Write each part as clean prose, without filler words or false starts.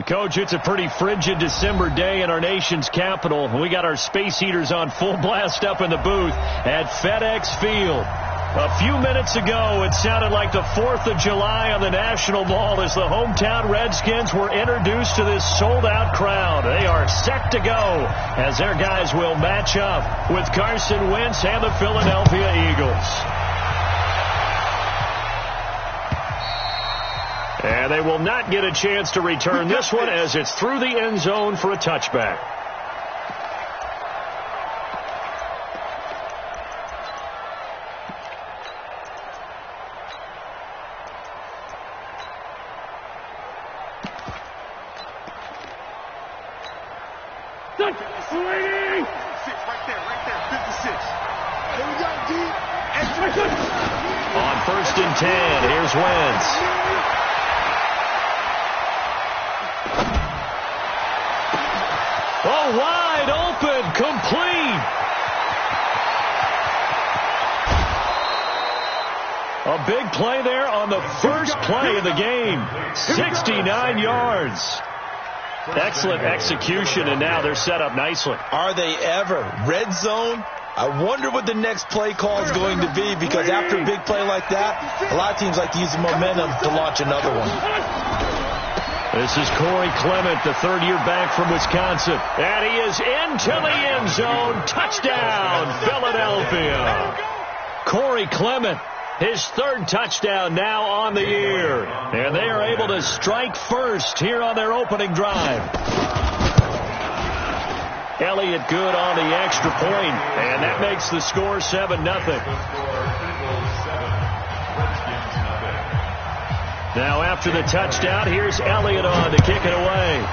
Coach, it's a pretty frigid December day in our nation's capital. We got our space heaters on full blast up in the booth at FedEx Field. A few minutes ago, it sounded like the 4th of July on the National Mall as the hometown Redskins were introduced to this sold-out crowd. They are set to go as their guys will match up with Carson Wentz and the Philadelphia Eagles. And they will not get a chance to return this one as it's through the end zone for a touchback. On 1st and 10, here's Wentz. Oh, wide open, complete. A big play there on the first play of the game. 69 yards. Excellent execution, and now they're set up nicely. Are they ever? Red zone? I wonder what the next play call is going to be, because after a big play like that, a lot of teams like to use the momentum to launch another one. This is Corey Clement, the third-year back from Wisconsin. And he is into the end zone. Touchdown, Philadelphia. Corey Clement, his third touchdown now on the year. And they are able to strike first here on their opening drive. Elliott good on the extra point, and that makes the score 7-0. Now after the touchdown, here's Elliott on to kick it away.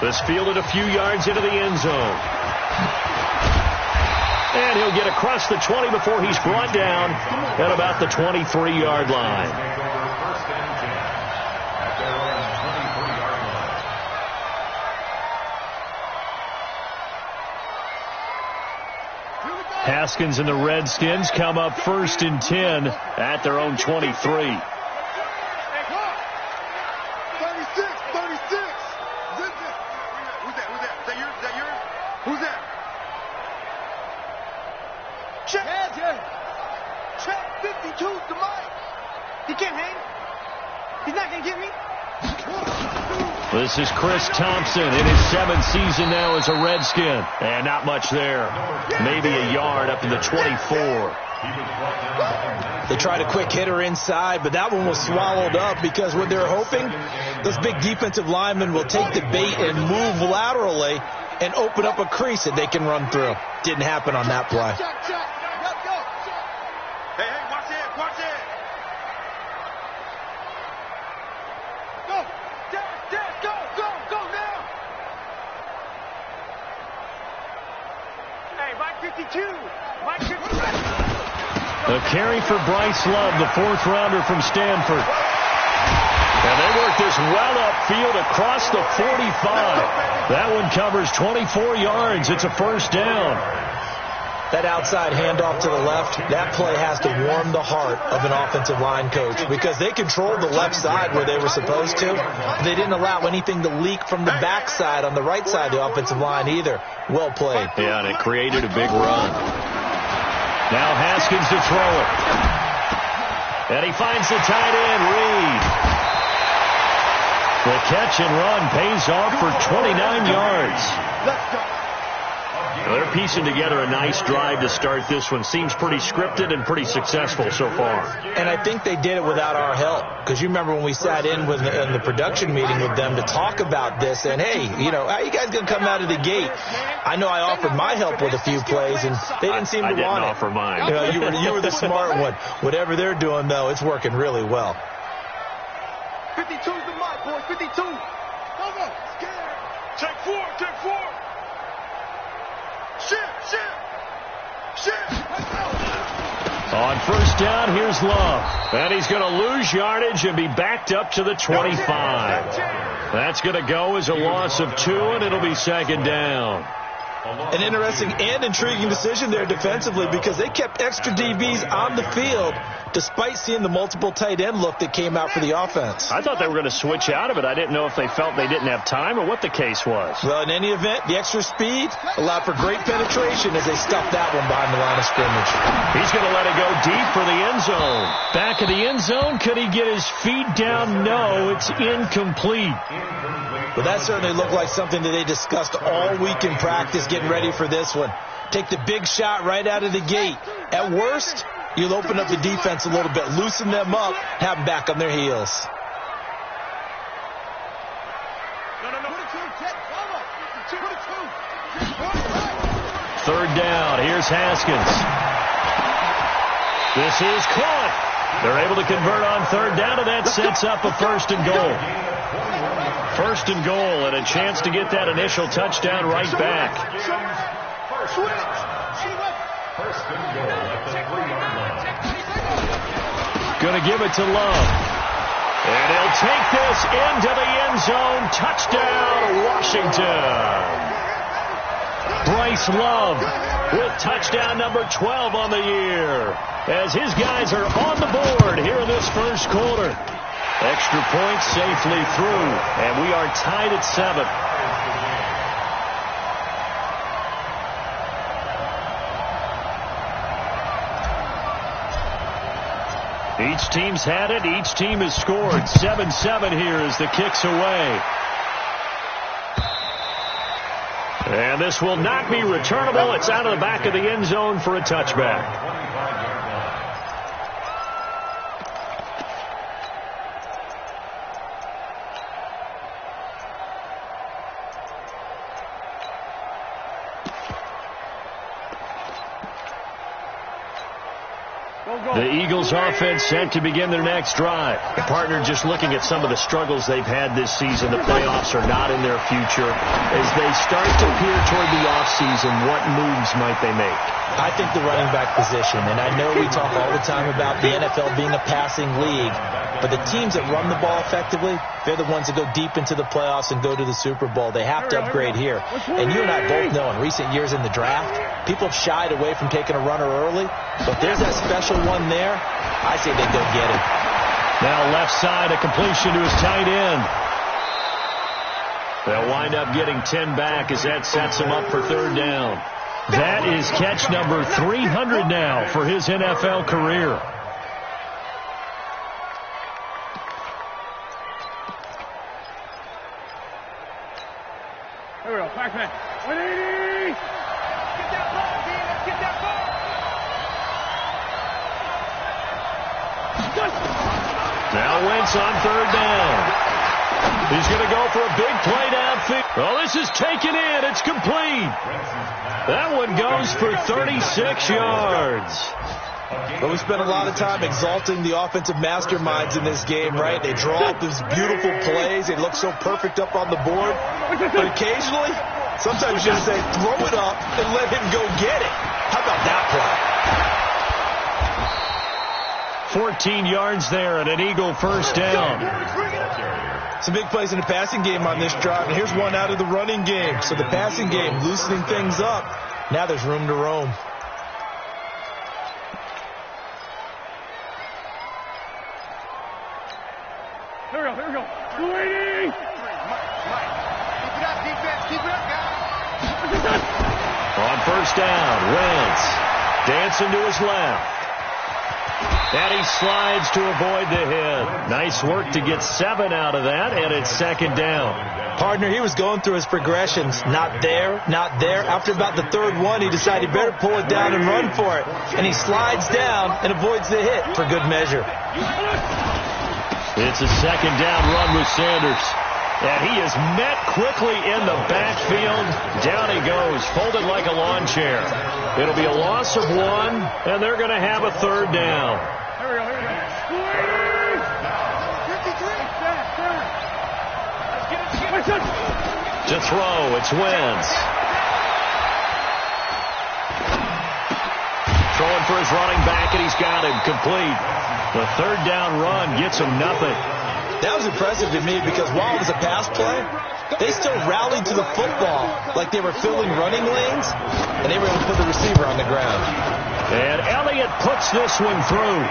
This fielded a few yards into the end zone. And he'll get across the 20 before he's brought down at about the 23-yard line. Haskins and the Redskins come up 1st and 10 at their own 23. 36. Who's that yours? Who's that? Check. Check 52, Demai. He can't hang. He's not going to get me. This is Chris Thompson in his 7th season now as a Redskin. And not much there. Maybe a yard up to the 24. They tried a quick hitter inside, but that one was swallowed up because what they're hoping, those big defensive linemen will take the bait and move laterally and open up a crease that they can run through. Didn't happen on that play. Hey, watch it, watch it. Go now. Hey, Mike 52. Mike 52. A carry for Bryce Love, the 4th-rounder from Stanford. And they work this well upfield across the 45. That one covers 24 yards. It's a first down. That outside handoff to the left, that play has to warm the heart of an offensive line coach because they controlled the left side where they were supposed to. They didn't allow anything to leak from the backside on the right side of the offensive line either. Well played. Yeah, and it created a big run. Now Haskins to throw it. And he finds the tight end, Reed. The catch and run pays off for 29 yards. Let's go. They're piecing together a nice drive to start this one. Seems pretty scripted and pretty successful so far. And I think they did it without our help. Because you remember when we sat in the production meeting with them to talk about this. And, hey, you know, how you guys going to come out of the gate? I know I offered my help with a few plays, and they didn't seem to want it. I didn't offer mine. You know, you were the smart one. Whatever they're doing, though, it's working really well. 52's the mark, boys. 52. Go. Scared. Take 4. Shit. On first down, here's Love. And he's going to lose yardage and be backed up to the 25. That's going to go as a loss of 2, and it'll be 2nd down. An interesting and intriguing decision there defensively because they kept extra DBs on the field despite seeing the multiple tight end look that came out for the offense. I thought they were going to switch out of it. I didn't know if they felt they didn't have time or what the case was. Well, in any event, the extra speed allowed for great penetration as they stuffed that one behind the line of scrimmage. He's going to let it go deep for the end zone. Back of the end zone, could he get his feet down? No, it's incomplete. Well, that certainly looked like something that they discussed all week in practice getting ready for this one. Take the big shot right out of the gate. At worst, you'll open up the defense a little bit, loosen them up, have them back on their heels. Third down. Here's Haskins. This is caught. They're able to convert on third down, and that sets up a first and goal. First and goal, and a chance to get that initial touchdown right back. Going to give it to Love. And he'll take this into the end zone. Touchdown, Washington. Bryce Love with touchdown number 12 on the year, as his guys are on the board here in this first quarter. Extra point safely through, and we are tied at 7. Each team's had it. Each team has scored. 7-7 here as the kick's away. And this will not be returnable. It's out of the back of the end zone for a touchback. The Eagles offense set to begin their next drive. The partner just looking at some of the struggles they've had this season. The playoffs are not in their future. As they start to peer toward the offseason, what moves might they make? I think the running back position, and I know we talk all the time about the NFL being a passing league, but the teams that run the ball effectively, they're the ones that go deep into the playoffs and go to the Super Bowl. They have to upgrade here. And you and I both know in recent years in the draft, people have shied away from taking a runner early, but there's that special one there. I say they go get him. Now left side, a completion to his tight end. They'll wind up getting 10 back as that sets him up for third down. That is catch number 300 now for his NFL career. Here we go, back man. 180! Get that ball, Dean. Let's get that ball. Now Wentz on third down. He's going to go for a big play downfield. Well, this is taken in. It's complete. That one goes for 36 yards. But we spent a lot of time exalting the offensive masterminds in this game, right? They draw up these beautiful plays. They look so perfect up on the board. But occasionally, sometimes you just say, throw it up and let him go get it. How about that play? 14 yards there and an Eagle first down. Some big plays in the passing game on this drive, and here's one out of the running game. So the passing game loosening things up. Now there's room to roam. Here we go. 280! Keep it up, defense. Keep it up, guys. On first down, Wentz dancing to his left. And he slides to avoid the hit. Nice work to get 7 out of that, and it's second down. Partner, he was going through his progressions. Not there, not there. After about the third one, he decided he better pull it down and run for it. And he slides down and avoids the hit for good measure. It's a second down run with Sanders. And he is met quickly in the backfield. Down he goes, folded like a lawn chair. It'll be a loss of 1, and they're going to have a third down. Here we go. 53. To throw, it's Wentz. Throwing for his running back, and he's got him complete. The third down run gets him nothing. That was impressive to me because while it was a pass play, they still rallied to the football like they were filling running lanes, and they were able to put the receiver on the ground. And Elliott puts this one through.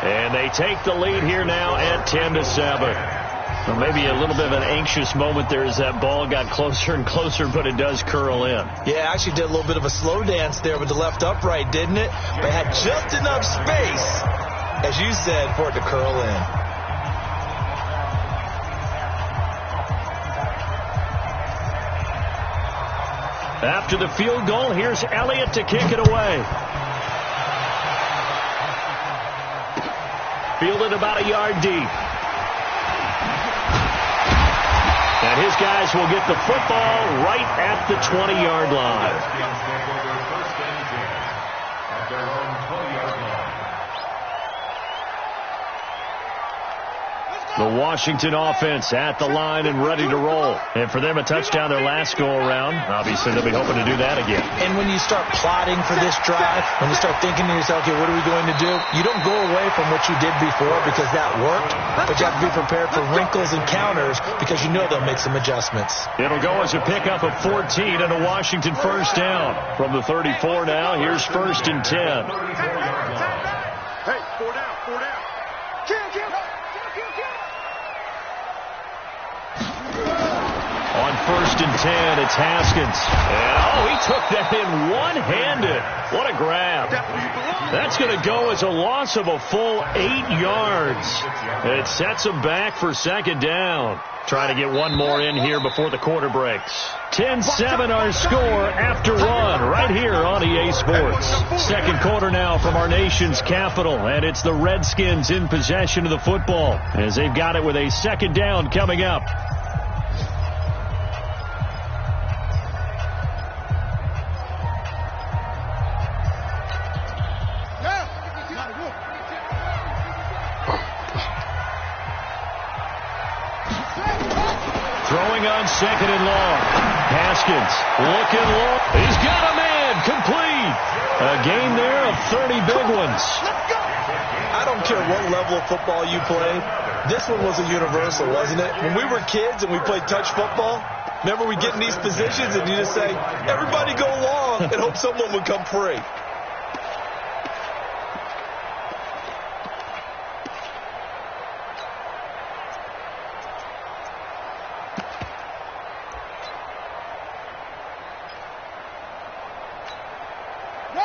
And they take the lead here now at 10-7. Well, maybe a little bit of an anxious moment there as that ball got closer and closer, but it does curl in. Yeah, actually did a little bit of a slow dance there with the left upright, didn't it? But had just enough space, as you said, for it to curl in. After the field goal, here's Elliott to kick it away. Fielded about a yard deep. And his guys will get the football right at the 20-yard line. The Washington offense at the line and ready to roll. And for them, a touchdown their last go-around. Obviously, they'll be hoping to do that again. And when you start plotting for this drive, when you start thinking to yourself, okay, what are we going to do? You don't go away from what you did before because that worked, but you have to be prepared for wrinkles and counters because you know they'll make some adjustments. It'll go as a pickup of 14 and a Washington first down. From the 34 now, here's 1st and 10. Hey, 4 down, 4 down. Kill. On 1st and 10, it's Haskins. And, he took that in one-handed. What a grab. That's going to go as a loss of a full 8 yards. It sets him back for 2nd down. Trying to get one more in here before the quarter breaks. 10-7 our score after one right here on EA Sports. Second quarter now from our nation's capital, and it's the Redskins in possession of the football as they've got it with a 2nd down coming up. Throwing on 2nd and long. Haskins looking low. He's got a man complete. A gain there of 30 big ones. I don't care what level of football you play. This one was a universal, wasn't it? When we were kids and we played touch football, remember we get in these positions and you just say, everybody go long and hope someone would come free.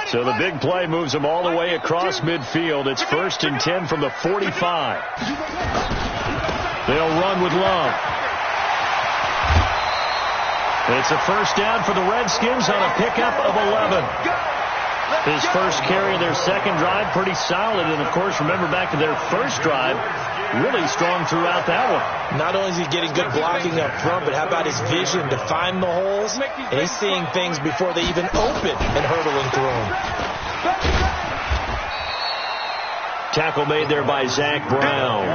So the big play moves them all the way across midfield. It's 1st and 10 from the 45. They'll run with Love. It's a 1st down for the Redskins on a pickup of 11. His first carry of their 2nd drive, pretty solid. And, of course, remember back to their first drive, really strong throughout that one. Not only is he getting good blocking up front, but how about his vision to find the holes? And he's seeing things before they even open and hurdling through them. Tackle made there by Zach Brown.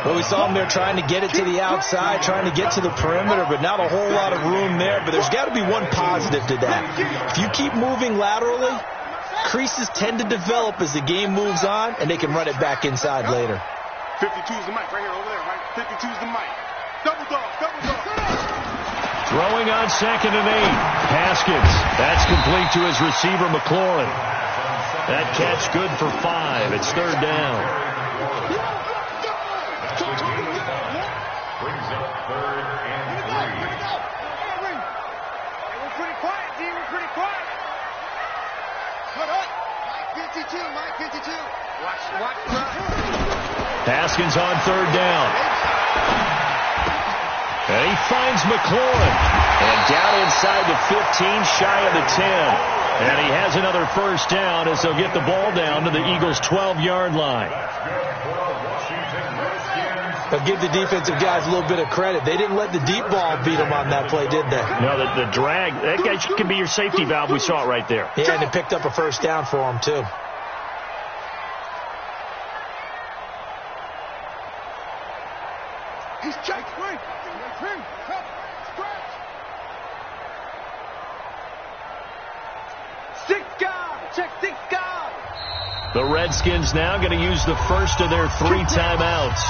Well, we saw him there trying to get it to the outside, trying to get to the perimeter, but not a whole lot of room there. But there's got to be one positive to that. If you keep moving laterally, creases tend to develop as the game moves on, and they can run it back inside later. 52's the mic right here over there, right? 52's the mic. Double dog. Throwing on 2nd and 8. Haskins. That's complete to his receiver, McLaurin. That catch good for 5. It's 3rd down. Brings up 3rd and 3. We're pretty quiet, D. We're pretty quiet. Put up. Mike 52. Watch the run. Haskins on 3rd down. And he finds McLaurin. And down inside the 15, shy of the 10. And he has another 1st down as they'll get the ball down to the Eagles' 12-yard line. But give the defensive guys a little bit of credit. They didn't let the deep ball beat them on that play, did they? No, the drag, that guy can be your safety valve. We saw it right there. Yeah, and it picked up a 1st down for him, too. He's checked. The Redskins now going to use the first of their 3 timeouts.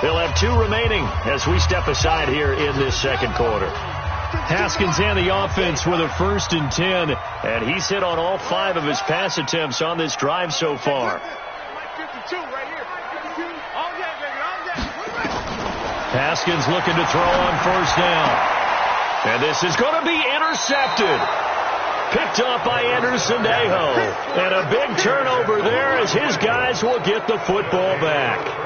They'll have 2 remaining as we step aside here in this 2nd quarter. Haskins and the offense with a 1st and 10, and he's hit on all 5 of his pass attempts on this drive so far. right here. All day, baby, all day. Haskins looking to throw on first down. And this is going to be intercepted. Picked off by Anderson-Dejo. And a big turnover there as his guys will get the football back.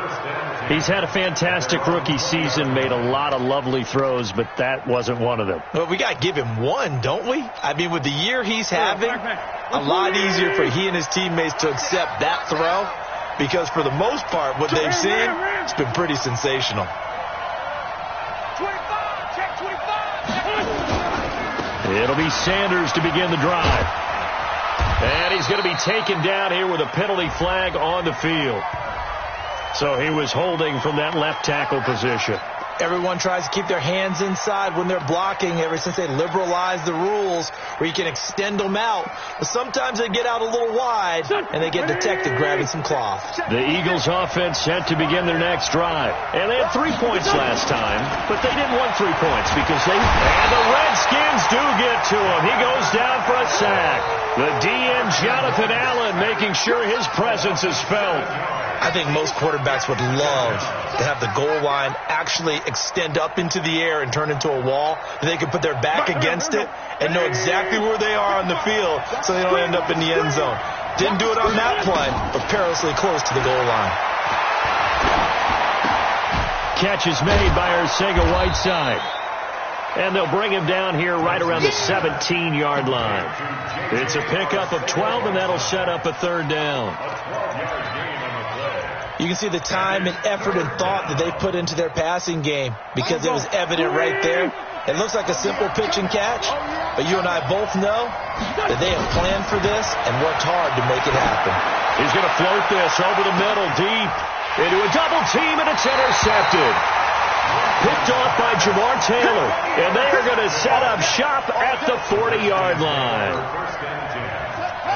He's had a fantastic rookie season, made a lot of lovely throws, but that wasn't one of them. Well, we got to give him one, don't we? I mean, with the year he's having, a lot easier for he and his teammates to accept that throw because for the most part, what they've seen, it's been pretty sensational. 25, check 25. It'll be Sanders to begin the drive. And he's going to be taken down here with a penalty flag on the field. So he was holding from that left tackle position. Everyone tries to keep their hands inside when they're blocking ever since they liberalized the rules where you can extend them out. But sometimes they get out a little wide and they get detected grabbing some cloth. The Eagles offense set to begin their next drive. And they had 3 points last time, but they didn't want 3 points because they... And the Redskins do get to him. He goes down for a sack. The DN, Jonathan Allen, making sure his presence is felt. I think most quarterbacks would love to have the goal line actually extend up into the air and turn into a wall. They can put their back against it and know exactly where they are on the field so they don't end up in the end zone. Didn't do it on that play, but perilously close to the goal line. Catch is made by Arcega-Whiteside. And they'll bring him down here right around the 17-yard line. It's a pickup of 12, and that'll set up a third down. You can see the time and effort and thought that they put into their passing game because it was evident right there. It looks like a simple pitch and catch, but you and I both know that they have planned for this and worked hard to make it happen. He's going to float this over the middle, deep, into a double team, and it's intercepted. Picked off by Jamar Taylor, and they are going to set up shop at the 40-yard line.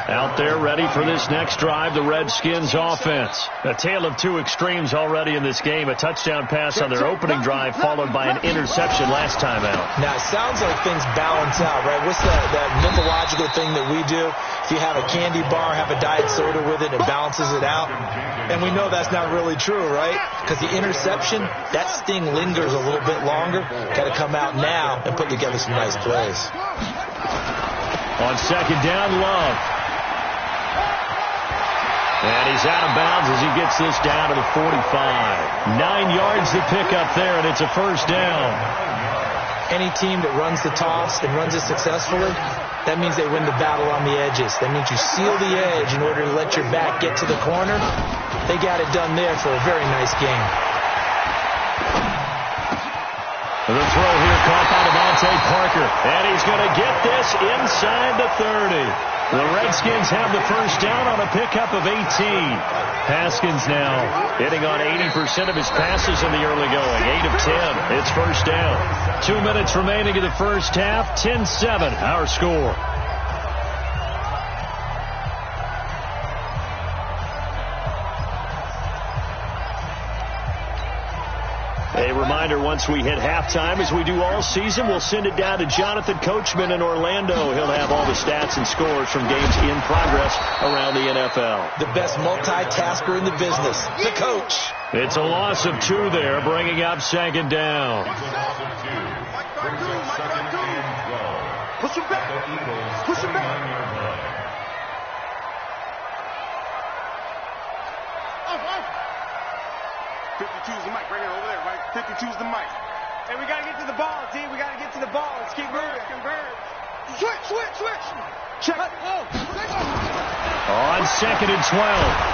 Out there ready for this next drive, the Redskins offense. A tale of two extremes already in this game. A touchdown pass on their opening drive followed by an interception last time out. Now, it sounds like things balance out, right? What's that mythological thing that we do? If you have a candy bar, have a diet soda with it, it balances it out. And we know that's not really true, right? Because the interception, that sting lingers a little bit longer. Got to come out now and put together some nice plays. On second down, Love. And he's out of bounds as he gets this down to the 45. 9 yards to pick up there, and it's a first down. Any team that runs the toss and runs it successfully, that means they win the battle on the edges. That means you seal the edge in order to let your back get to the corner. They got it done there for a very nice game. The throw here caught by Devontae Parker, and he's going to get this inside the 30. The Redskins have the first down on a pickup of 18. Haskins now hitting on 80% of his passes in the early going. 8 of 10. It's first down. 2 minutes remaining in the first half. 10-7, our score. A reminder, once we hit halftime, as we do all season, we'll send it down to Jonathan Coachman in Orlando. He'll have all the stats and scores from games in progress around the NFL. The best multitasker in the business, the coach. It's a loss of 2 there, bringing up second down. Push him back. Push him back. 52's the mic right here, over there, right? 52's the mic. Hey, we got to get to the ball, D. We got to get to the ball. Let's keep moving. Converge. Switch. Check. On second and 12,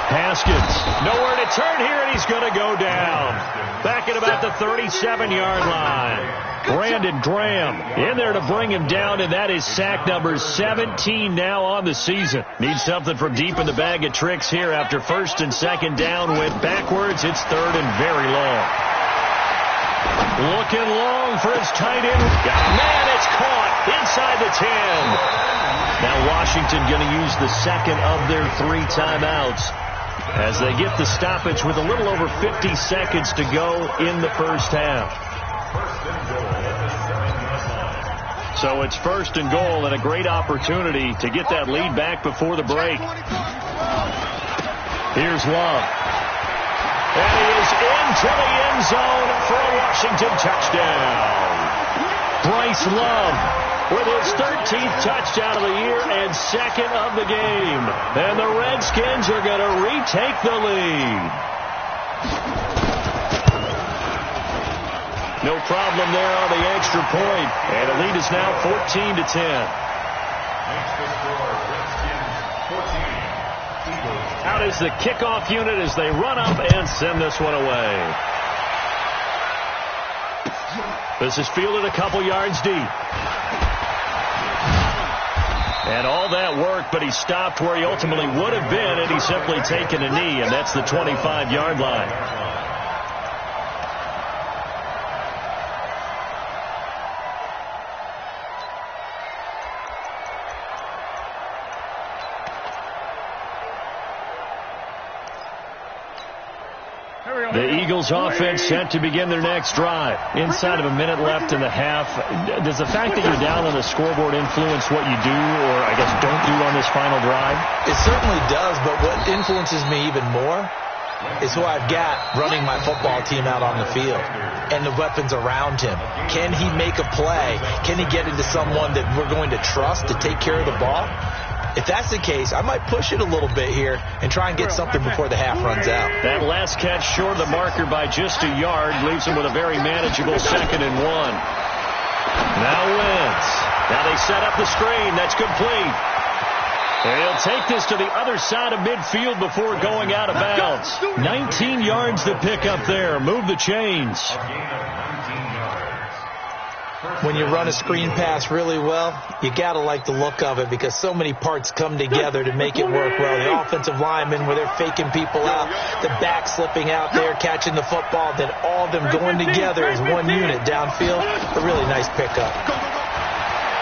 Haskins. Nowhere to turn here, and he's going to go down. Back at about the 37-yard line. Brandon Graham in there to bring him down, and that is sack number 17 now on the season. Needs something from deep in the bag of tricks here after first and second down went backwards. It's third and very long. Looking long for his tight end. Got a man, it's caught inside the 10. Now Washington going to use the second of their 3 timeouts as they get the stoppage with a little over 50 seconds to go in the first half. So it's first and goal and a great opportunity to get that lead back before the break. Here's Love. into the end zone for a Washington touchdown. Bryce Love with his 13th touchdown of the year and second of the game. And the Redskins are going to retake the lead. No problem there on the extra point. And the lead is now 14-10. Out is the kickoff unit as they run up and send this one away. This is fielded a couple yards deep. And all that work, but he stopped where he ultimately would have been had he simply taken a knee, and that's the 25-yard line. The Eagles offense set to begin their next drive. Inside of a minute left in the half, does the fact that you're down on the scoreboard influence what you do, or I guess don't do on this final drive? It certainly does, but what influences me even more is who I've got running my football team out on the field and the weapons around him. Can he make a play? Can he get into someone that we're going to trust to take care of the ball? If that's the case, I might push it a little bit here and try and get something before the half runs out. That last catch short of the marker by just a yard leaves him with a very manageable 2nd and 1. Now Wentz. Now they set up the screen. That's complete. And he'll take this to the other side of midfield before going out of bounds. 19 yards to pick up there. Move the chains. When you run a screen pass really well, you got to like the look of it because so many parts come together to make it work well. The offensive linemen, where they're faking people out, the back slipping out there, catching the football, then all of them going together as one unit downfield. A really nice pickup.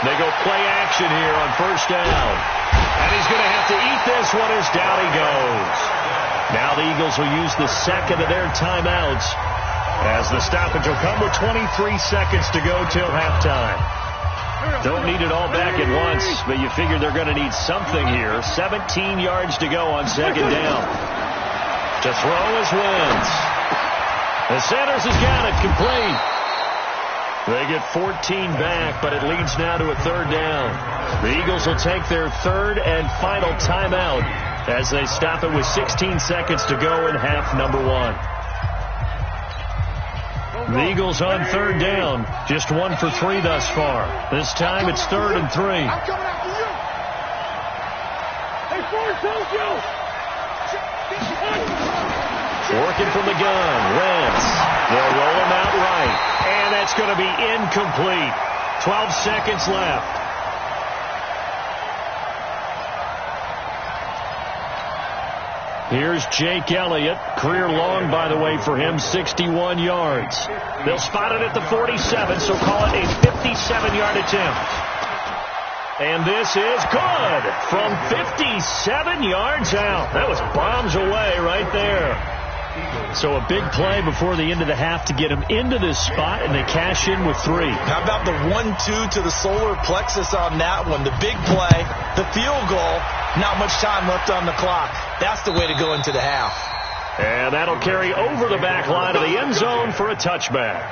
They go play action here on first down. And he's going to have to eat this one as down he goes. Now the Eagles will use the second of their timeouts, as the stoppage will come with 23 seconds to go till halftime. Don't need it all back at once, but you figure they're going to need something here. 17 yards to go on second down. To throw is Wentz. And Sanders has got it complete. They get 14 back, but it leads now to a third down. The Eagles will take their third and final timeout as they stop it with 16 seconds to go in half number 1. The Eagles on third down, just 1 for 3 thus far. This time it's 3rd and 3. I'm coming after you. Hey, Forrest, don't you. Working from the gun, Wentz. They'll roll him out right, and that's going to be incomplete. 12 seconds left. Here's Jake Elliott. Career long, by the way, for him, 61 yards. They'll spot it at the 47, so call it a 57-yard attempt. And this is good from 57 yards out. That was bombs away right there. So a big play before the end of the half to get him into this spot, and they cash in with 3. How about the 1-2 to the solar plexus on that one? The big play, the field goal, not much time left on the clock. That's the way to go into the half. And that'll carry over the back line of the end zone for a touchback.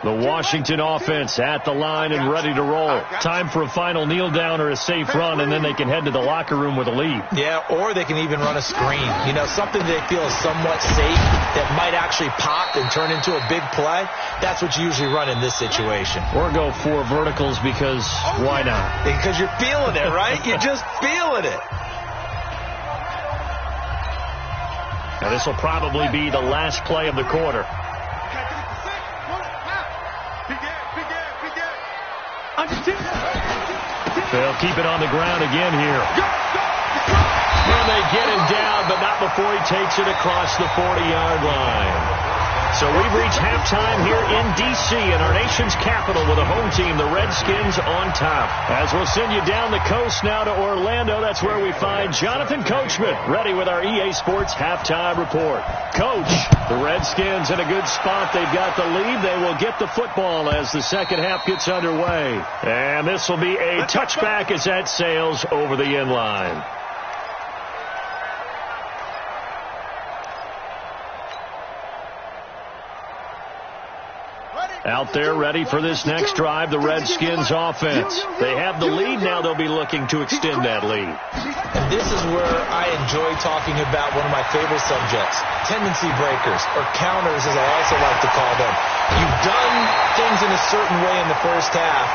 The Washington offense at the line and ready to roll. Time for a final kneel down or a safe run, and then they can head to the locker room with a lead. Yeah, or they can even run a screen. You know, something they feel is somewhat safe that might actually pop and turn into a big play. That's what you usually run in this situation. Or go 4 verticals because why not? Because you're feeling it, right? You're just feeling it. Now this will probably be the last play of the quarter. They'll keep it on the ground again here. And they get him down, but not before he takes it across the 40-yard line. So we've reached halftime here in D.C. in our nation's capital with a home team, the Redskins, on top. As we'll send you down the coast now to Orlando, that's where we find Jonathan Coachman, ready with our EA Sports halftime report. Coach, the Redskins in a good spot. They've got the lead. They will get the football as the second half gets underway. And this will be a touchback as that sails over the end line. Out there ready for this next drive, the Redskins offense. They have the lead now. They'll be looking to extend that lead. And this is where I enjoy talking about one of my favorite subjects, tendency breakers, or counters as I also like to call them. You've done things in a certain way in the first half,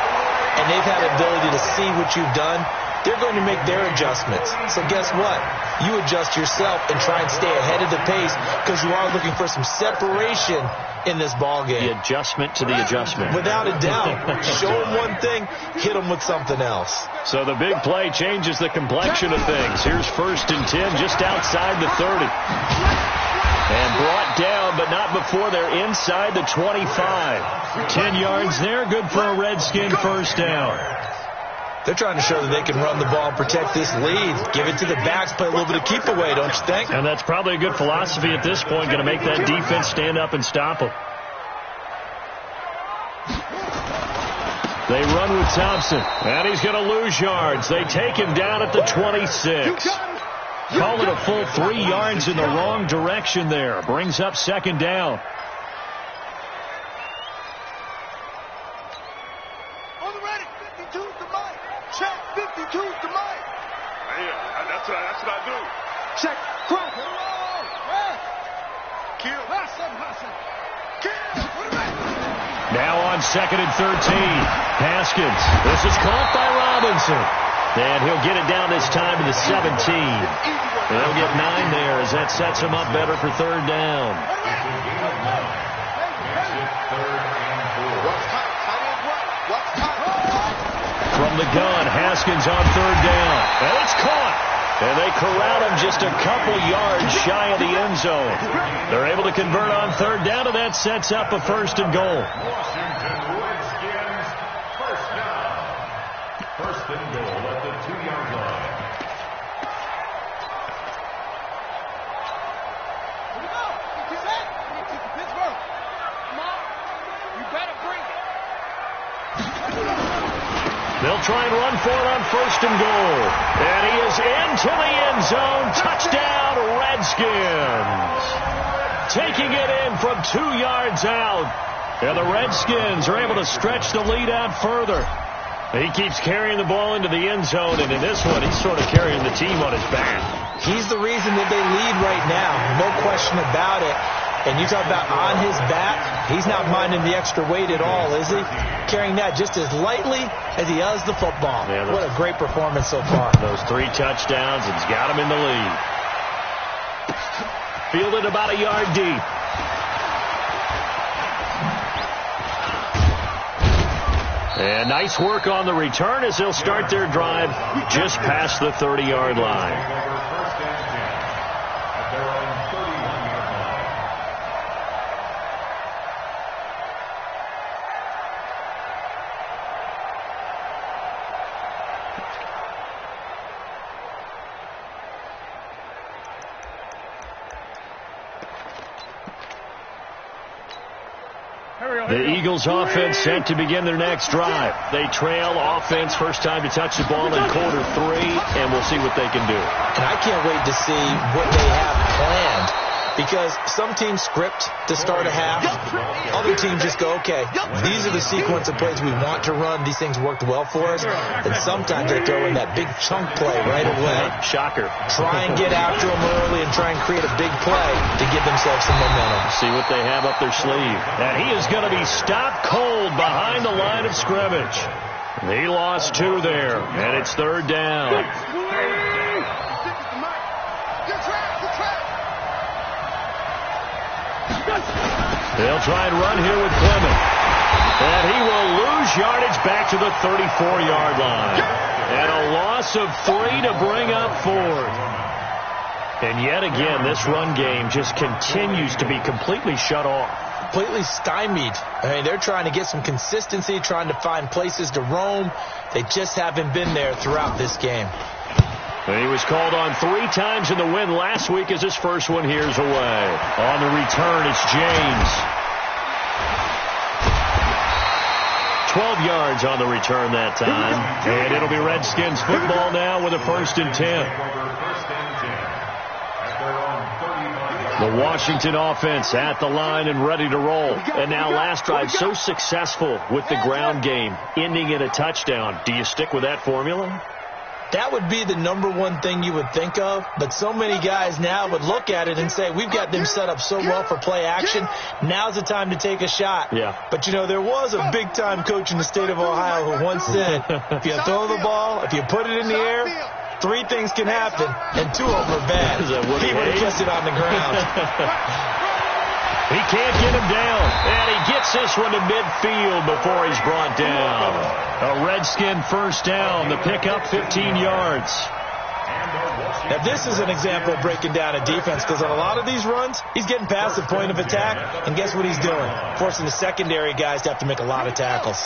and they've had the ability to see what you've done. They're going to make their adjustments. So guess what? You adjust yourself and try and stay ahead of the pace because you are looking for some separation in this ball game. The adjustment to the adjustment. Without a doubt. Show them one thing, hit them with something else. So the big play changes the complexion of things. Here's 1st and 10 just outside the 30. And brought down, but not before they're inside the 25. 10 yards there, good for a Redskin first down. They're trying to show that they can run the ball and protect this lead. Give it to the backs, play a little bit of keep away, don't you think? And that's probably a good philosophy at this point, going to make that defense stand up and stop them. They run with Thompson, and he's going to lose yards. They take him down at the 26. Call it a full 3 yards in the wrong direction there. Brings up 2nd down. On the ready, 52's the mic. Check, 52's the mic. Yeah, that's what I do. Check, crack, kill, kill. Now on 2nd and 13. Haskins. This is caught by Robinson. And he'll get it down this time to the 17. They'll get 9 there as that sets him up better for 3rd down. From the gun, Haskins on 3rd down. And it's caught. And they corral him just a couple yards shy of the end zone. They're able to convert on 3rd down, and that sets up a 1st and goal. First and goal at the 2-yard line. Here we go. Get that. Pittsburgh. Come on. You better bring it. They'll try and run for it on 1st and goal. And he is into the end zone. Touchdown, Redskins. Taking it in from 2 yards out. And the Redskins are able to stretch the lead out further. He keeps carrying the ball into the end zone, and in this one, he's sort of carrying the team on his back. He's the reason that they lead right now. No question about it. And you talk about on his back, he's not minding the extra weight at all, is he? Carrying that just as lightly as he does the football. Yeah, what a great performance so far. Those 3 touchdowns, it's got him in the lead. Fielded about a yard deep. And nice work on the return as they'll start their drive just past the 30-yard line. The Eagles offense set to begin their next drive. They trail offense, first time to touch the ball in quarter 3, and we'll see what they can do. And I can't wait to see what they have planned, because some teams script to start a half. Other teams just go, okay, these are the sequence of plays we want to run. These things worked well for us. And sometimes they throw in that big chunk play right away. Shocker. Try and get after them early and try and create a big play to give themselves some momentum. See what they have up their sleeve. And he is going to be stopped cold behind the line of scrimmage. He lost 2 there, and it's 3rd down. They'll try and run here with Clement. And he will lose yardage back to the 34-yard line. And a loss of 3 to bring up 4th. And yet again, this run game just continues to be completely shut off. Completely stymied. I mean, they're trying to get some consistency, trying to find places to roam. They just haven't been there throughout this game. He was called on 3 times in the win last week as his first one here's away. On the return, it's James. 12 yards on the return that time. And it'll be Redskins football now with a 1st and 10. The Washington offense at the line and ready to roll. And now last drive so successful with the ground game, ending in a touchdown. Do you stick with that formula? That would be the number one thing you would think of, but so many guys now would look at it and say, we've got them set up so well for play action, now's the time to take a shot. Yeah. But, you know, there was a big-time coach in the state of Ohio who once said, if you throw the ball, if you put it in the air, 3 things can happen, and 2 of them are bad. He would have kissed it on the ground. He can't get him down, and he gets this one to midfield before he's brought down. A Redskin first down, the pickup 15 yards. Now, this is an example of breaking down a defense, because on a lot of these runs, he's getting past the point of attack, and guess what he's doing? Forcing the secondary guys to have to make a lot of tackles.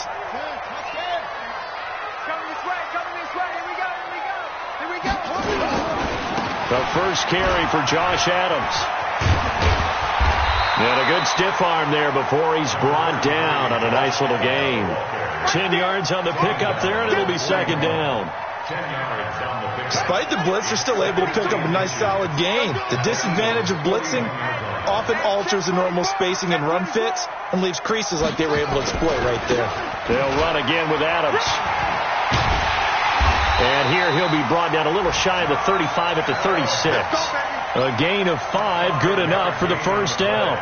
The first carry for Josh Adams. And a good stiff arm there before he's brought down on a nice little gain. 10 yards on the pickup there, and it'll be second down. Despite the blitz, they're still able to pick up a nice solid gain. The disadvantage of blitzing often alters the normal spacing and run fits and leaves creases like they were able to exploit right there. They'll run again with Adams. And here he'll be brought down a little shy of the 35 at the 36. A gain of 5, good enough for the first down.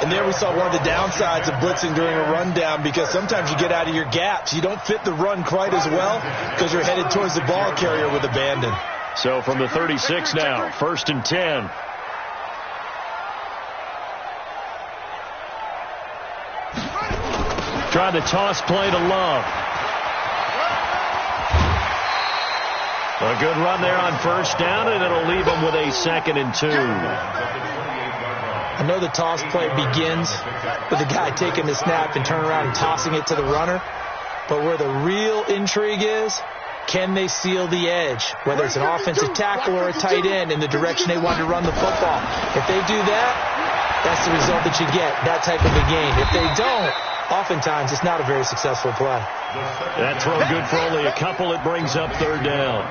And there we saw one of the downsides of blitzing during a rundown, because sometimes you get out of your gaps. You don't fit the run quite as well because you're headed towards the ball carrier with abandon. So from the 36 now, 1st and 10. Try the toss play to Love. A good run there on first down, and it'll leave him with a 2nd and 2. I know the toss play begins with the guy taking the snap and turning around and tossing it to the runner. But where the real intrigue is, can they seal the edge? Whether it's an offensive tackle or a tight end in the direction they want to run the football. If they do that, that's the result that you get, that type of a gain. If they don't, oftentimes it's not a very successful play. That throw good for only a couple. It brings up 3rd down.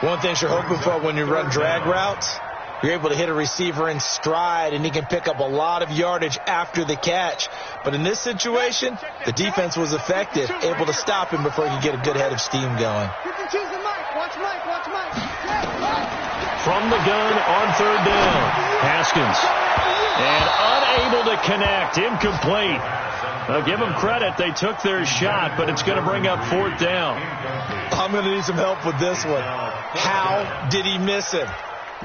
One thing you're hoping for when you run drag routes, you're able to hit a receiver in stride, and he can pick up a lot of yardage after the catch. But in this situation, the defense was effective, able to stop him before he could get a good head of steam going. From the gun on 3rd down, Haskins. And unable to connect, incomplete. I'll give them credit. They took their shot, but it's going to bring up 4th down. I'm going to need some help with this one. How did he miss him?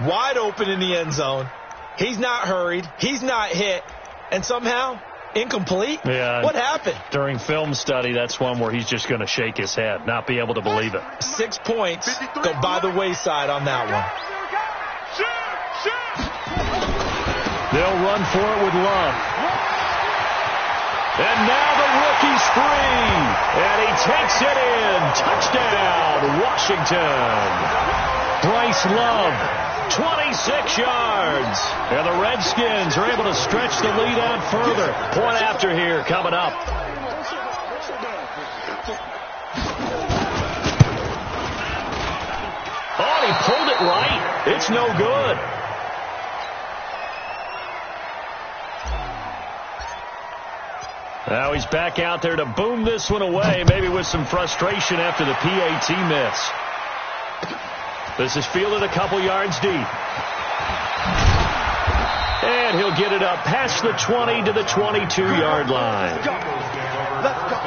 Wide open in the end zone. He's not hurried. He's not hit. And somehow, incomplete? Yeah. What happened? During film study, that's one where he's just going to shake his head, not be able to believe it. 6 points go by the wayside on that one. They'll run for it with Love. And now the rookie's free. And he takes it in. Touchdown, Washington. Bryce Love, 26 yards. And the Redskins are able to stretch the lead out further. Point after here coming up. Oh, he pulled it right. It's no good. Now he's back out there to boom this one away, maybe with some frustration after the PAT miss. This is fielded a couple yards deep. And he'll get it up past the 20 to the 22-yard line. Let's go.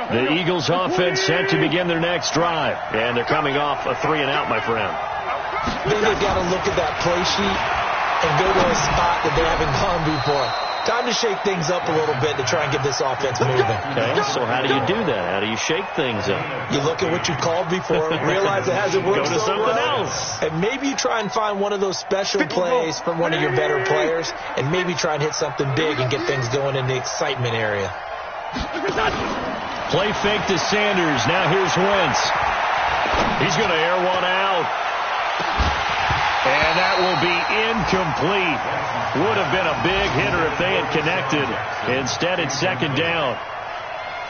The Eagles offense set to begin their next drive. And they're coming off a 3-and-out, my friend. I think they've got to look at that play sheet and go to a spot that they haven't gone before. Time to shake things up a little bit to try and get this offense moving. Okay, so how do you do that? How do you shake things up? You look at what you called before, realize it hasn't worked Go to so something well, else. and maybe you try and find one of those special plays from one of your better players, and maybe try and hit something big and get things going in the excitement area. Play fake to Sanders. Now here's Wentz. He's going to air one out. And that will be incomplete. Would have been a big hitter if they had connected. Instead, it's 2nd down.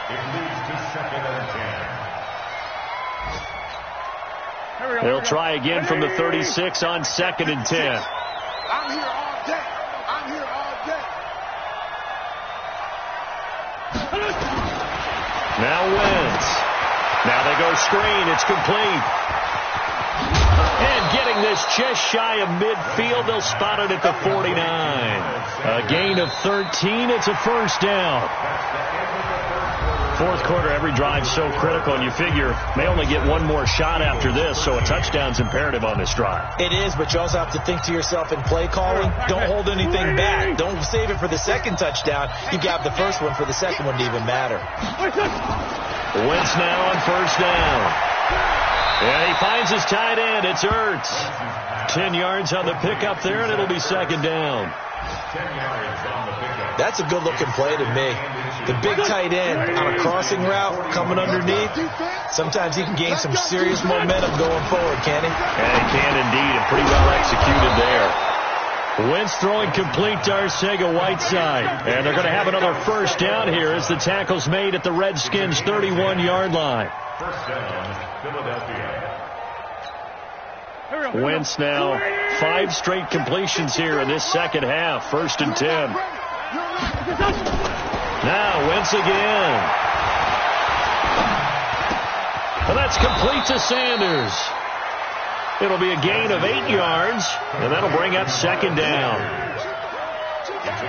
It leads to 2nd and 10. They'll try again from the 36 on 2nd and 10. I'm here all day. I'm here all day. Now Wentz. Now they go screen. It's complete. And getting this just shy of midfield, they'll spot it at the 49. A gain of 13. It's a first down. Fourth quarter, every drive's so critical, and you figure may only get one more shot after this, so a touchdown's imperative on this drive. It is, but you also have to think to yourself in play calling, don't hold anything back. Don't save it for the second touchdown. You got the first one for the second one to even matter. Wentz now on first down. And he finds his tight end. It's Ertz. 10 yards on the pickup there, and it'll be second down. 10 yards on the pickup. That's a good-looking play to me. The big tight end on a crossing route coming underneath. Sometimes he can gain some serious momentum going forward, can he? And he can indeed, and pretty well executed there. Wentz throwing complete to Arcega-Whiteside. And they're going to have another first down here as the tackle's made at the Redskins' 31-yard line. First down, Philadelphia. Wentz now 5 straight completions here in this second half. 1st and 10. Now Wentz again. Well, that's complete to Sanders. It'll be a gain of 8 yards, and that'll bring up second down.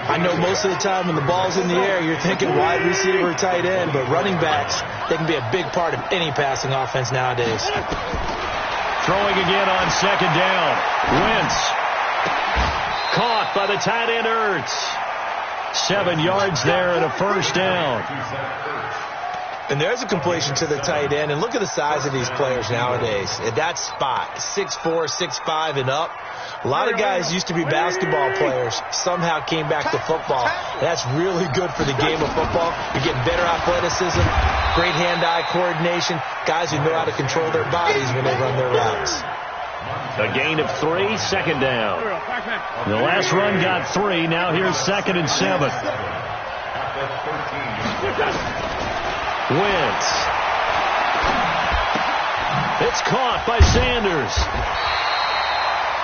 I know most of the time when the ball's in the air, you're thinking wide receiver, tight end, but running backs, they can be a big part of any passing offense nowadays. Throwing again on second down. Wentz. Caught by the tight end Ertz. 7 yards there and a first down. And there's a completion to the tight end. And look at the size of these players nowadays. At that spot, 6'4", 6'5", and up. A lot of guys used to be basketball players, somehow came back to football. That's really good for the game of football. You're getting better athleticism, great hand-eye coordination, guys who know how to control their bodies when they run their routes. A gain of 3, second down. The last run got 3. Now here's 2nd and 7. Wentz. It's caught by Sanders.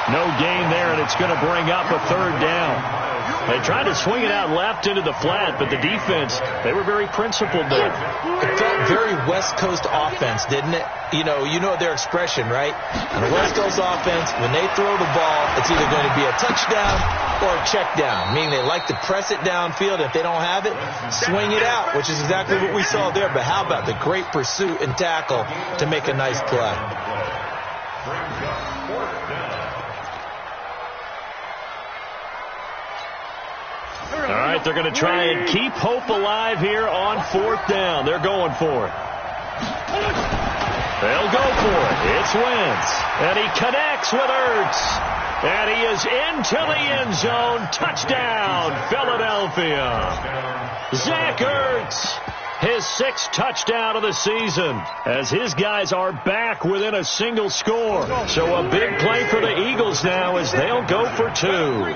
No gain there, and it's going to bring up a third down. They tried to swing it out left into the flat, but the defense, they were very principled there. It felt very West Coast offense, didn't it? You know their expression, right? On the West Coast offense, when they throw the ball, it's either going to be a touchdown or a check down, meaning they like to press it downfield. If they don't have it, swing it out, which is exactly what we saw there. But how about the great pursuit and tackle to make a nice play? All right, they're going to try and keep hope alive here on 4th down. They're going for it. They'll go for it. It's Wentz. And he connects with Ertz. And he is into the end zone. Touchdown, Philadelphia. Zach Ertz, his 6th touchdown of the season, as his guys are back within a single score. So a big play for the Eagles now as they'll go for 2.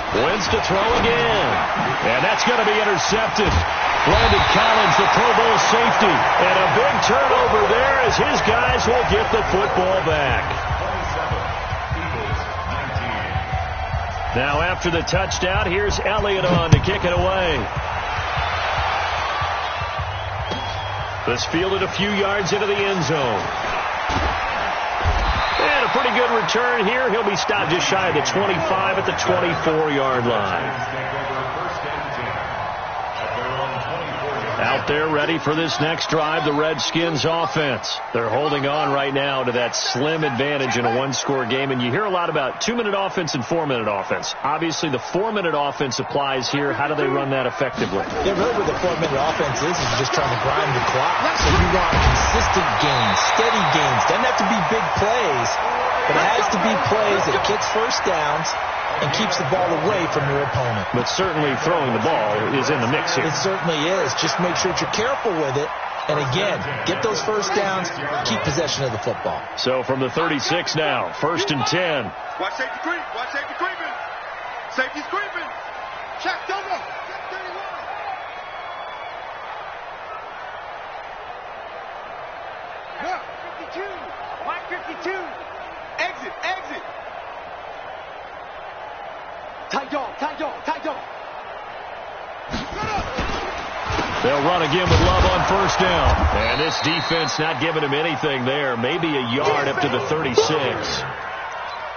Wentz to throw again. And that's going to be intercepted. Landon Collins, the Pro Bowl safety. And a big turnover there as his guys will get the football back. Now after the touchdown, here's Elliott on to kick it away. This fielded a few yards into the end zone. And a pretty good return here. He'll be stopped just shy of the 25 at the 24-yard line. Out there ready for this next drive, the Redskins offense. They're holding on right now to that slim advantage in a one-score game. And you hear a lot about 2-minute offense and 4-minute offense. Obviously, the 4-minute offense applies here. How do they run that effectively? Yeah, really what the 4-minute offense is just trying to grind the clock. So you want consistent gains, steady gains. Doesn't have to be big plays, but it has to be plays that gets first downs and keeps the ball away from your opponent. But certainly throwing the ball is in the mix here. It certainly is. Just make sure that you're careful with it. And again, get those first downs, keep possession of the football. So from the 36 now, 1st and 10. Watch safety creep. Watch safety creeping. Safety's creeping. Check, double. 52. White 52. Exit, exit. Tight dog, tight dog, tight dog. They'll run again with Love on first down. And this defense not giving him anything there. Maybe a yard up to the 36.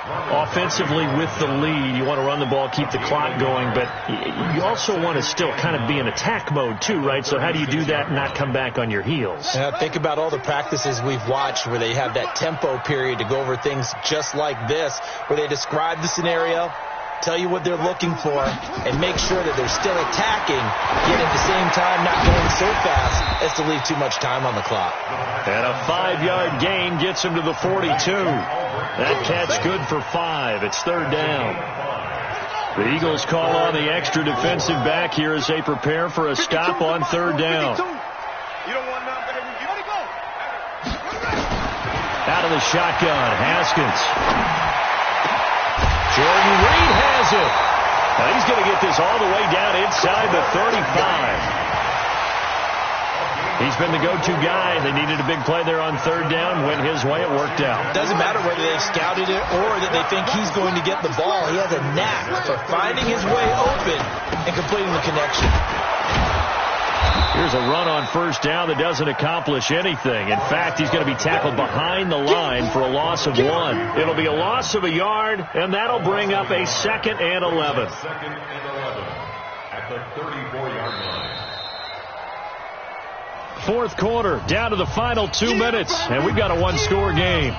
Offensively with the lead, you want to run the ball, keep the clock going, but you also want to still kind of be in attack mode too, right? So how do you do that and not come back on your heels? Think about all the practices we've watched where they have that tempo period to go over things just like this, where they describe the scenario, tell you what they're looking for, and make sure that they're still attacking, yet at the same time not going so fast as to leave too much time on the clock. And a 5-yard gain gets him to the 42. That catch good for 5. It's third down. The Eagles call on the extra defensive back here as they prepare for a stop on third down. You don't want none, baby. You gotta go. Out of the shotgun, Haskins. Jordan Reed has it. Now he's going to get this all the way down inside the 35. He's been the go-to guy. They needed a big play there on third down. Went his way. It worked out. Doesn't matter whether they've scouted it or that they think he's going to get the ball. He has a knack for finding his way open and completing the connection. Here's a run on first down that doesn't accomplish anything. In fact, he's going to be tackled behind the line for a loss of 1. It'll be a loss of a yard, and that'll bring up a 2nd and 11. Second and 11 at the 34-yard line. Fourth quarter, down to the final 2 minutes, and we've got a one-score game.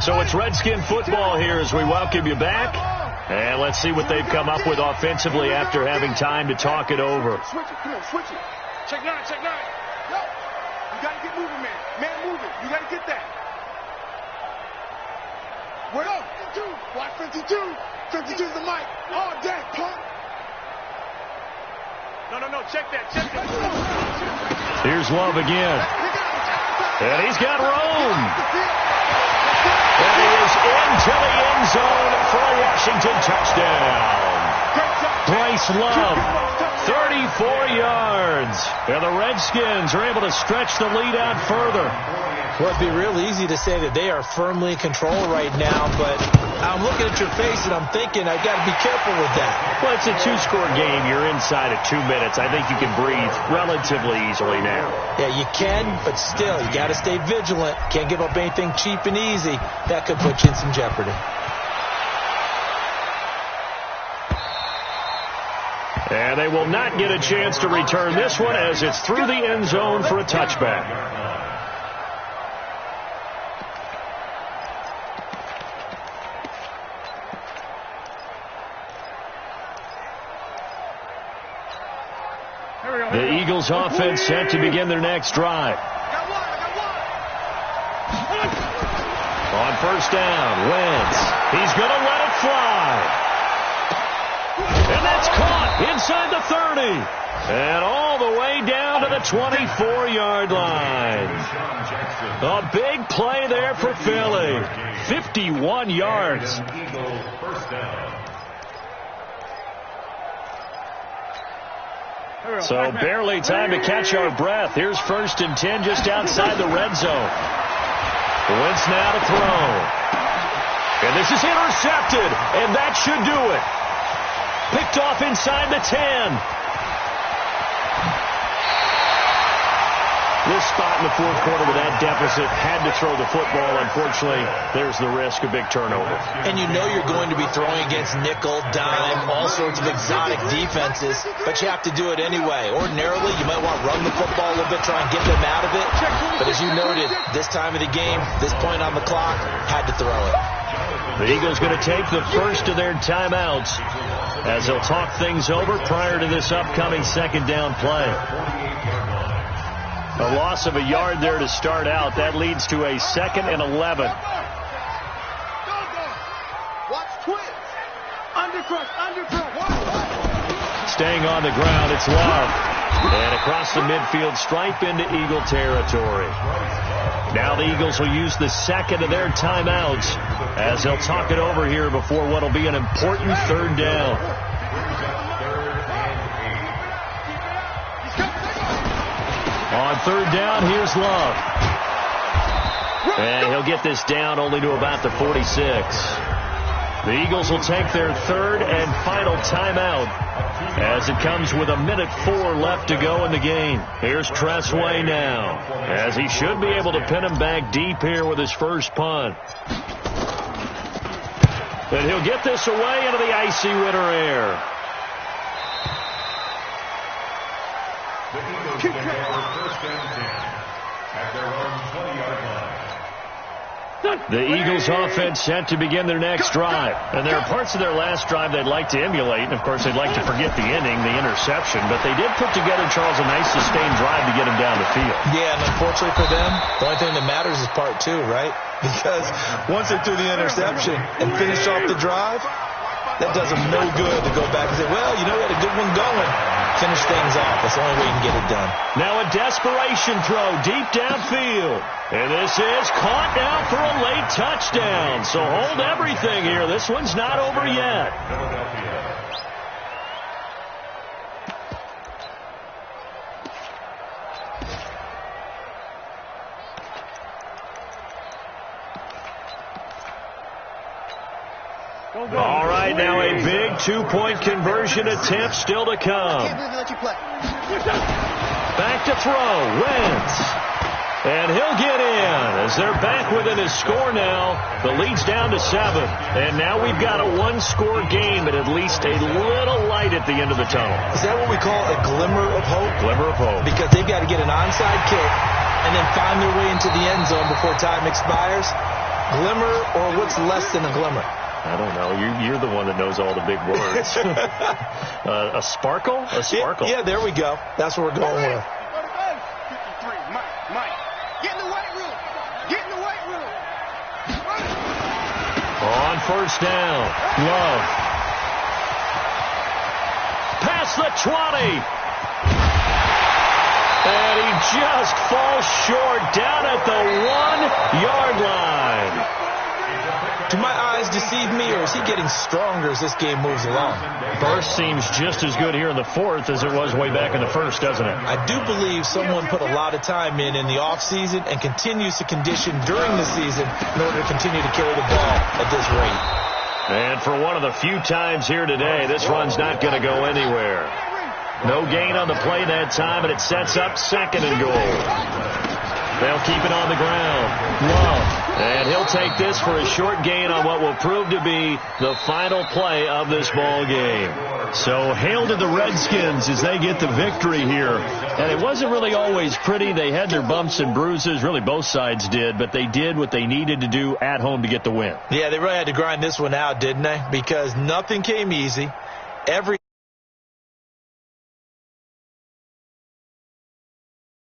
So it's Redskin football here as we welcome you back. And let's see what they've come up with offensively after having time to talk it over. Switch it, come on, switch it. Check 9, check 9. Yo, you gotta get moving, man. Man moving, you gotta get that. What up? 52, watch 52. 52 is the mic. All day, punk. No, check that, check that. Here's Love again. And he's got room. And he is into the end zone for a Washington touchdown. Bryce Love, 34 yards. And the Redskins are able to stretch the lead out further. Well, it'd be real easy to say that they are firmly in control right now, but I'm looking at your face and I'm thinking I've got to be careful with that. Well, it's a 2-score game. You're inside of 2 minutes. I think you can breathe relatively easily now. Yeah, you can, but still, you got to stay vigilant. Can't give up anything cheap and easy. That could put you in some jeopardy. And they will not get a chance to return this one as it's through the end zone for a touchback. The Eagles offense set to begin their next drive. On first down, Wentz. He's going to let it fly. And that's caught inside the 30. And all the way down to the 24-yard line. A big play there for Philly. 51 yards. First down. So barely time to catch our breath. Here's 1st and 10 just outside the red zone. Wentz now to throw. And this is intercepted. And that should do it. Picked off inside the 10. This spot in the fourth quarter with that deficit, had to throw the football. Unfortunately, there's the risk of big turnover. And you know you're going to be throwing against nickel, dime, all sorts of exotic defenses, but you have to do it anyway. Ordinarily, you might want to run the football a little bit, try and get them out of it. But as you noted, this time of the game, this point on the clock, had to throw it. The Eagles going to take the first of their timeouts as they'll talk things over prior to this upcoming second down play. A loss of a yard there to start out. That leads to a 2nd and 11. Watch twist. Undercrush. Staying on the ground, it's Love. And across the midfield stripe into Eagle territory. Now the Eagles will use the second of their timeouts as they'll talk it over here before what will be an important third down. On third down, here's Love. And he'll get this down only to about the 46. The Eagles will take their third and final timeout as it comes with 1:04 left to go in the game. Here's Tressway now, as he should be able to pin him back deep here with his first punt. And he'll get this away into the icy winter air. The Eagles get their first and 10 at their own 20-yard line. The Eagles offense set to begin their next drive. And there are parts of their last drive they'd like to emulate. And, of course, they'd like to forget the inning, the interception. But they did put together, Charles, a nice sustained drive to get him down the field. Yeah, and unfortunately for them, the only thing that matters is part two, right? Because once they threw the interception and finished off the drive, that does them no good to go back and say, well, you know, we had a good one going. Finish things off. That's the only way you can get it done. Now a desperation throw deep downfield. And this is caught now for a late touchdown. So hold everything here. This one's not over yet. All right, now a big two-point conversion attempt still to come. Back to throw, Wentz. And he'll get in as they're back within his score now. The lead's down to 7. And now we've got a one-score game, but at least a little light at the end of the tunnel. Is that what we call a glimmer of hope? Glimmer of hope. Because they've got to get an onside kick and then find their way into the end zone before time expires. Glimmer, or what's less than a glimmer? I don't know. You're the one that knows all the big words. A sparkle? A sparkle. Yeah, there we go. That's what we're going with. 53, Mike. Get in the weight room. Get in the weight room. On first down, Love. Past the 20. And he just falls short down at the 1-yard line. Do my eyes deceive me, or is he getting stronger as this game moves along? First seems just as good here in the fourth as it was way back in the first, doesn't it? I do believe someone put a lot of time in the offseason and continues to condition during the season in order to continue to carry the ball at this rate. And for one of the few times here today, this run's not going to go anywhere. No gain on the play that time, and it sets up second and goal. They'll keep it on the ground. Love. And he'll take this for a short gain on what will prove to be the final play of this ball game. So hail to the Redskins as they get the victory here. And it wasn't really always pretty. They had their bumps and bruises. Really, both sides did. But they did what they needed to do at home to get the win. Yeah, they really had to grind this one out, didn't they? Because nothing came easy. Every